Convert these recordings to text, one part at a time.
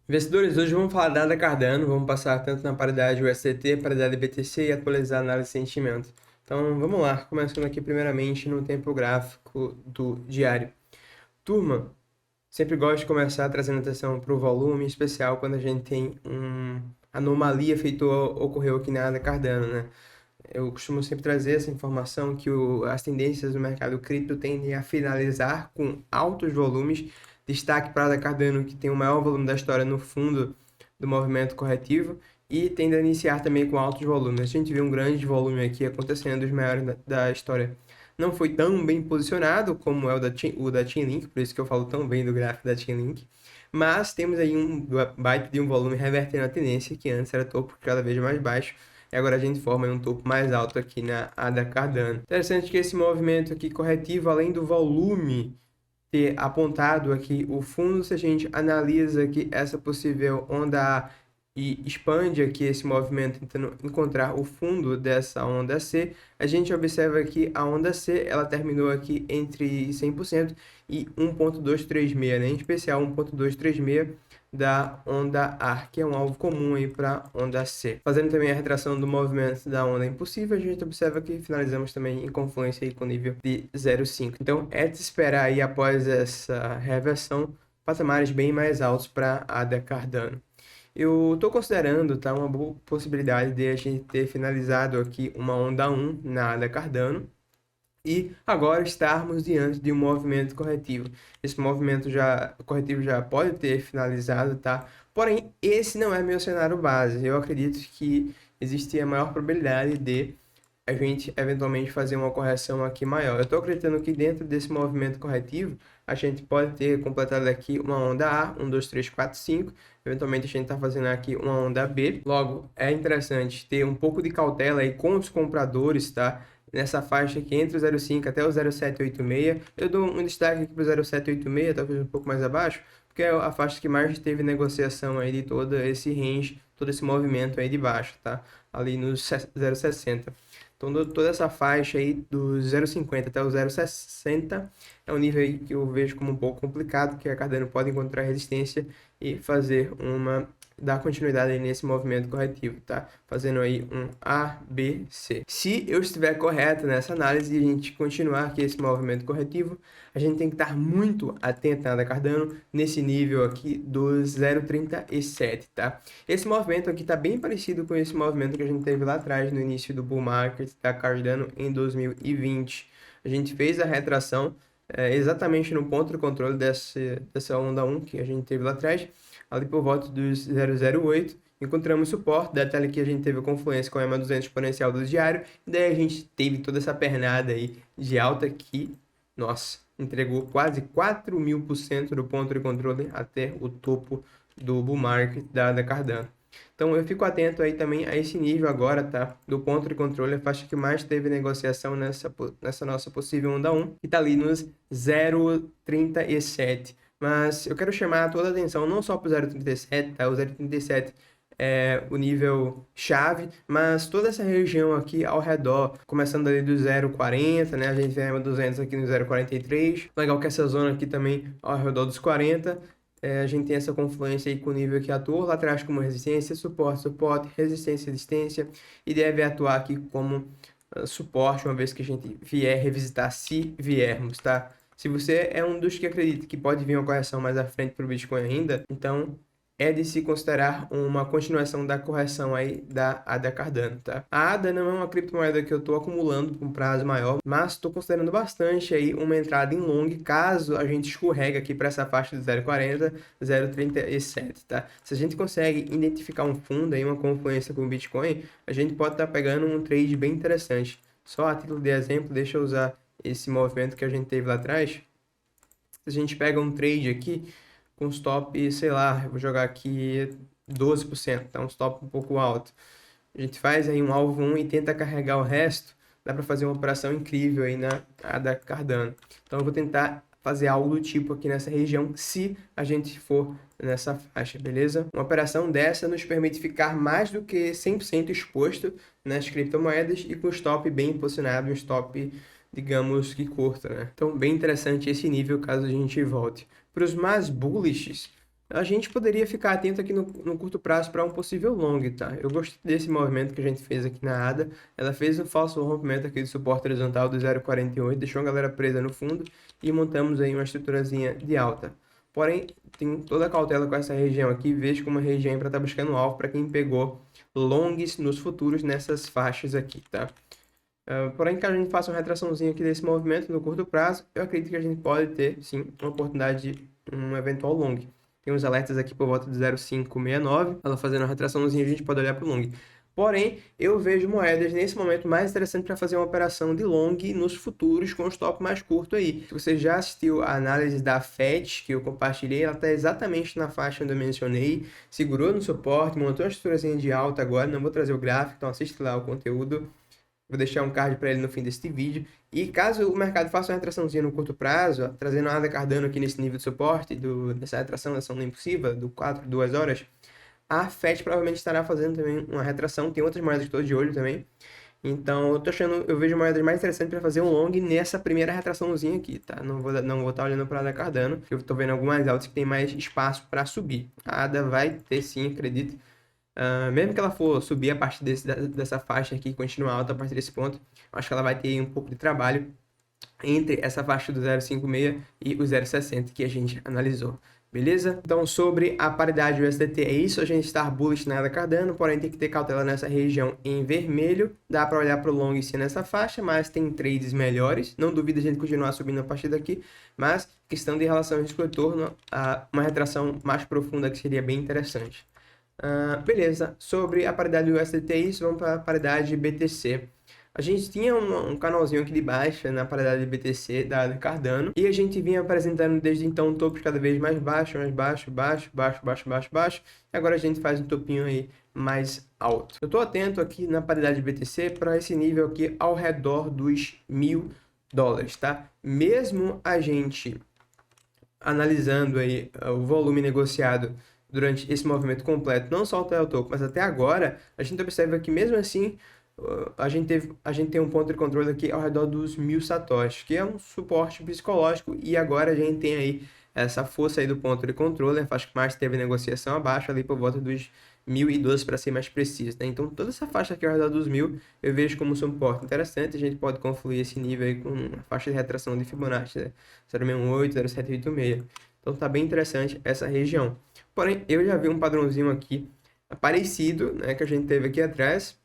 Investidores, hoje vamos falar da ADA Cardano, vamos passar tanto na paridade USDT, paridade BTC e atualizar a análise de sentimento. Então vamos lá, começando aqui primeiramente no tempo gráfico do diário. Turma, sempre gosto de começar trazendo atenção para o volume, em especial quando a gente tem uma anomalia feita ocorreu aqui na ADA Cardano, né? Eu costumo sempre trazer essa informação que as tendências do mercado cripto tendem a finalizar com altos volumes. Destaque para a Cardano, que tem o maior volume da história no fundo do movimento corretivo, e tende a iniciar também com altos volumes. A gente vê um grande volume aqui acontecendo, dos maiores da história. Não foi tão bem posicionado como é o da Chainlink, por isso que eu falo tão bem do gráfico da Chainlink. Mas temos aí um baita de um volume revertendo a tendência, que antes era topo cada vez mais baixo, e agora a gente forma um topo mais alto aqui na ADA Cardano. Interessante que esse movimento aqui corretivo, além do volume ter apontado aqui o fundo, se a gente analisa aqui essa possível onda A e expande aqui esse movimento tentando encontrar o fundo dessa onda C, a gente observa que a onda C ela terminou aqui entre 100% e 1.236, né? Em especial 1.236 da onda A, que é um alvo comum aí para onda C. Fazendo também a retração do movimento da onda impossível, a gente observa que finalizamos também em confluência aí com nível de 0,5. Então é de se esperar aí após essa reversão patamares bem mais altos para a ADA Cardano. Eu estou considerando, tá, uma boa possibilidade de a gente ter finalizado aqui uma onda 1 na ADA Cardano e agora estarmos diante de um movimento corretivo. Esse movimento corretivo já pode ter finalizado, tá? Porém, esse não é meu cenário base. Eu acredito que existe a maior probabilidade de a gente eventualmente fazer uma correção aqui maior. Eu estou acreditando que dentro desse movimento corretivo, a gente pode ter completado aqui uma onda A, 1, 2, 3, 4, 5. Eventualmente a gente está fazendo aqui uma onda B. Logo, é interessante ter um pouco de cautela aí com os compradores, tá? Nessa faixa aqui entre o 0,5 até o 0,786. Eu dou um destaque aqui para o 0,786, talvez um pouco mais abaixo, porque é a faixa que mais teve negociação aí de todo esse range, todo esse movimento aí de baixo, tá? Ali no 0,60. Então, toda essa faixa aí do 0,50 até o 0,60 é um nível aí que eu vejo como um pouco complicado, que a Cardano pode encontrar resistência e fazer dar continuidade aí nesse movimento corretivo, tá? Fazendo aí um A, B, C. Se eu estiver correto nessa análise e a gente continuar aqui esse movimento corretivo, a gente tem que estar muito atento na Cardano nesse nível aqui do 0,37, tá? Esse movimento aqui está bem parecido com esse movimento que a gente teve lá atrás no início do bull market da Cardano em 2020. A gente fez a retração exatamente no ponto de controle dessa onda 1 que a gente teve lá atrás, ali por volta dos 0,08. Encontramos suporte, detalhe que a gente teve a confluência com a EMA 200 exponencial do diário, e daí a gente teve toda essa pernada aí de alta que, nossa, entregou quase 4.000% do ponto de controle até o topo do bull market da Cardano. Então eu fico atento aí também a esse nível agora, tá? Do ponto de controle, a faixa que mais teve negociação nessa nossa possível onda 1, que tá ali nos 0,37. Mas eu quero chamar toda a atenção não só para o 0,37, tá? O 0,37 é o nível chave, mas toda essa região aqui ao redor, começando ali do 0,40, né? A gente tem a 200 aqui no 0,43. Legal que essa zona aqui também ao redor dos 40. A gente tem essa confluência aí com o nível que atua lá atrás como resistência, suporte, suporte, resistência, resistência, e deve atuar aqui como suporte, uma vez que a gente vier revisitar, se viermos, tá? Se você é um dos que acredita que pode vir uma correção mais à frente para o Bitcoin ainda, então é de se considerar uma continuação da correção aí da ADA Cardano, tá? A ADA não é uma criptomoeda que eu estou acumulando por um prazo maior, mas estou considerando bastante aí uma entrada em long caso a gente escorrega aqui para essa faixa de 0,40, 0,37, tá? Se a gente consegue identificar um fundo aí, uma confluência com o Bitcoin, a gente pode estar pegando um trade bem interessante. Só a título de exemplo, deixa eu usar esse movimento que a gente teve lá atrás. Se a gente pega um trade aqui com stop, sei lá, eu vou jogar aqui 12%, tá um stop um pouco alto. A gente faz aí um alvo 1 e tenta carregar o resto, dá para fazer uma operação incrível aí na ADA Cardano. Então eu vou tentar fazer algo do tipo aqui nessa região, se a gente for nessa faixa, beleza? Uma operação dessa nos permite ficar mais do que 100% exposto nas criptomoedas e com stop bem posicionado, um stop, digamos que curto, né? Então bem interessante esse nível caso a gente volte. Para os mais bullish, a gente poderia ficar atento aqui no curto prazo para um possível long, tá? Eu gostei desse movimento que a gente fez aqui na ADA. Ela fez um falso rompimento aqui do suporte horizontal do 0,48, deixou a galera presa no fundo e montamos aí uma estruturazinha de alta. Porém, tem toda a cautela com essa região aqui, vejo como uma região para estar buscando alvo para quem pegou longs nos futuros nessas faixas aqui, tá? Porém, que a gente faça uma retraçãozinha aqui desse movimento no curto prazo, eu acredito que a gente pode ter, sim, uma oportunidade de um eventual long. Tem uns alertas aqui por volta de 0,569, ela fazendo uma retraçãozinha, a gente pode olhar para o long. Porém, eu vejo moedas nesse momento mais interessante para fazer uma operação de long nos futuros com stop mais curto aí. Se você já assistiu a análise da FET que eu compartilhei, ela está exatamente na faixa onde eu mencionei, segurou no suporte, montou uma estruturazinha de alta agora, não vou trazer o gráfico, então assiste lá o conteúdo. Vou deixar um card para ele no fim deste vídeo. E caso o mercado faça uma retraçãozinha no curto prazo, ó, trazendo a ADA Cardano aqui nesse nível de suporte, dessa retração da ação impulsiva, do 4, 2 horas, a FET provavelmente estará fazendo também uma retração. Tem outras moedas que estou de olho também. Então, eu vejo moedas mais interessantes para fazer um long nessa primeira retraçãozinha aqui, tá? Não vou estar olhando para a ADA Cardano, porque eu estou vendo algumas altas que tem mais espaço para subir. A ADA vai ter sim, acredito. Mesmo que ela for subir a partir dessa faixa aqui e continuar alta a partir desse ponto, acho que ela vai ter um pouco de trabalho entre essa faixa do 0,56 e o 0,60 que a gente analisou. Beleza? Então, sobre a paridade USDT, é isso. A gente está bullish na ADA Cardano, porém tem que ter cautela nessa região em vermelho. Dá para olhar para o long sim nessa faixa, mas tem trades melhores. Não duvido a gente continuar subindo a partir daqui, mas questão de relação risco-retorno, uma retração mais profunda que seria bem interessante. Beleza, sobre a paridade USDT, isso, vamos para a paridade BTC. A gente tinha um canalzinho aqui de baixa na paridade BTC da Cardano e a gente vinha apresentando desde então topos cada vez mais baixo, baixo, e agora a gente faz um topinho aí mais alto. Eu estou atento aqui na paridade BTC para esse nível aqui ao redor dos $1.000, tá? Mesmo a gente analisando aí o volume negociado durante esse movimento completo, não só até o topo, mas até agora, a gente observa que mesmo assim, a gente tem um ponto de controle aqui ao redor dos 1.000 satoshis, que é um suporte psicológico, e agora a gente tem aí essa força aí do ponto de controle, a faixa que mais teve negociação abaixo, ali por volta dos 1.012 para ser mais preciso, né? Então toda essa faixa aqui ao redor dos 1.000 eu vejo como um suporte interessante. A gente pode confluir esse nível aí com uma faixa de retração de Fibonacci, né? 0,68, 0,786. Então tá bem interessante essa região. Porém, eu já vi um padrãozinho aqui parecido, né, que a gente teve aqui atrás.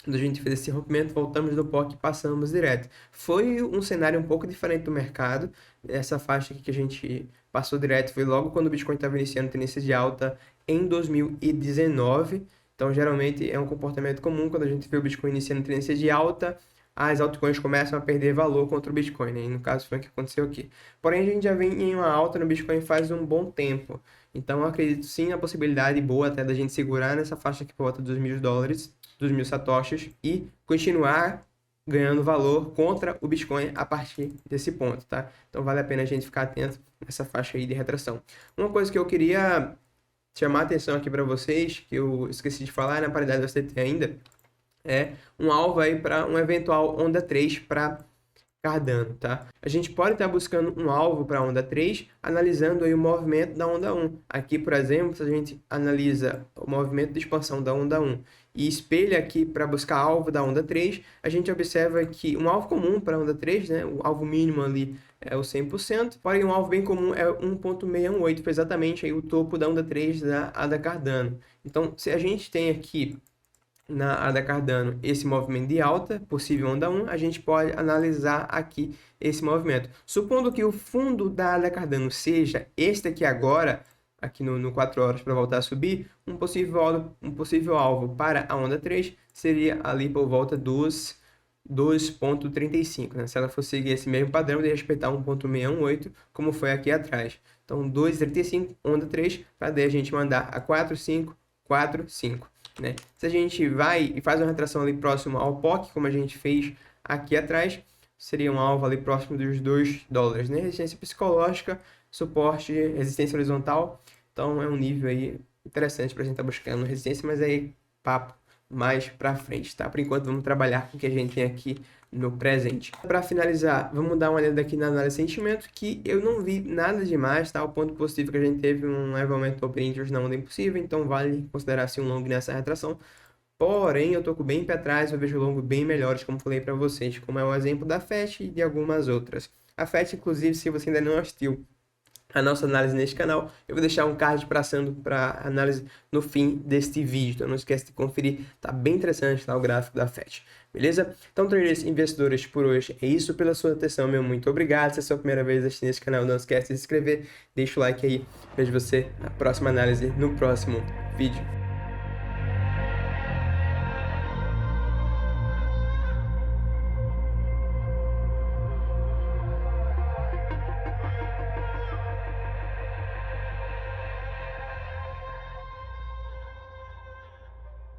Quando a gente fez esse rompimento, voltamos do POC e passamos direto. Foi um cenário um pouco diferente do mercado. Essa faixa aqui que a gente passou direto foi logo quando o Bitcoin estava iniciando tendência de alta em 2019. Então, geralmente é um comportamento comum quando a gente vê o Bitcoin iniciando tendência de alta, as altcoins começam a perder valor contra o Bitcoin, né? E no caso foi o que aconteceu aqui. Porém, a gente já vem em uma alta no Bitcoin faz um bom tempo. Então, eu acredito sim na possibilidade boa até da gente segurar nessa faixa aqui por volta dos $1.000, dos 1.000 satoshis, e continuar ganhando valor contra o Bitcoin a partir desse ponto, tá? Então, vale a pena a gente ficar atento nessa faixa aí de retração. Uma coisa que eu queria chamar a atenção aqui para vocês, que eu esqueci de falar na paridade do STT ainda, é um alvo aí para um eventual onda 3 para Cardano, tá? A gente pode estar buscando um alvo para a onda 3, analisando aí o movimento da onda 1. Aqui, por exemplo, se a gente analisa o movimento de expansão da onda 1 e espelha aqui para buscar alvo da onda 3, a gente observa que um alvo comum para a onda 3, né, o alvo mínimo ali é o 100%, porém um alvo bem comum é 1.618, foi exatamente aí o topo da onda 3 da ADA Cardano. Então, se a gente tem aqui na ADA Cardano esse movimento de alta, possível onda 1, a gente pode analisar aqui esse movimento. Supondo que o fundo da ADA Cardano seja este aqui agora, aqui no 4 horas para voltar a subir, um possível alvo para a onda 3 seria ali por volta dos 2.35, né? Se ela for seguir esse mesmo padrão de respeitar 1.618, como foi aqui atrás. Então, 2.35, onda 3, para daí a gente mandar a 4.5, 4.5. Né? Se a gente vai e faz uma retração ali próximo ao POC, como a gente fez aqui atrás, seria um alvo ali próximo dos $2, né? Resistência psicológica, suporte, resistência horizontal. Então é um nível aí interessante para a gente estar buscando resistência, mas aí papo mais para frente, tá? Por enquanto, vamos trabalhar com o que a gente tem aqui no presente. Para finalizar, vamos dar uma olhada aqui na análise de sentimento, que eu não vi nada demais, tá? O ponto positivo que a gente teve um levemente open interest na onda impossível, então vale considerar-se um long nessa retração. Porém, eu tô com bem pé atrás, eu vejo longo bem melhores, como falei para vocês, como é o exemplo da FET e de algumas outras. A FET, inclusive, se você ainda não assistiu a nossa análise neste canal, eu vou deixar um card passando para análise no fim deste vídeo, então não esquece de conferir, tá bem interessante tá, o gráfico da FET, beleza? Então, traders investidores, por hoje é isso, pela sua atenção, meu muito obrigado. Se é a sua primeira vez assistindo esse canal, não esquece de se inscrever, deixa o like aí, vejo você na próxima análise, no próximo vídeo.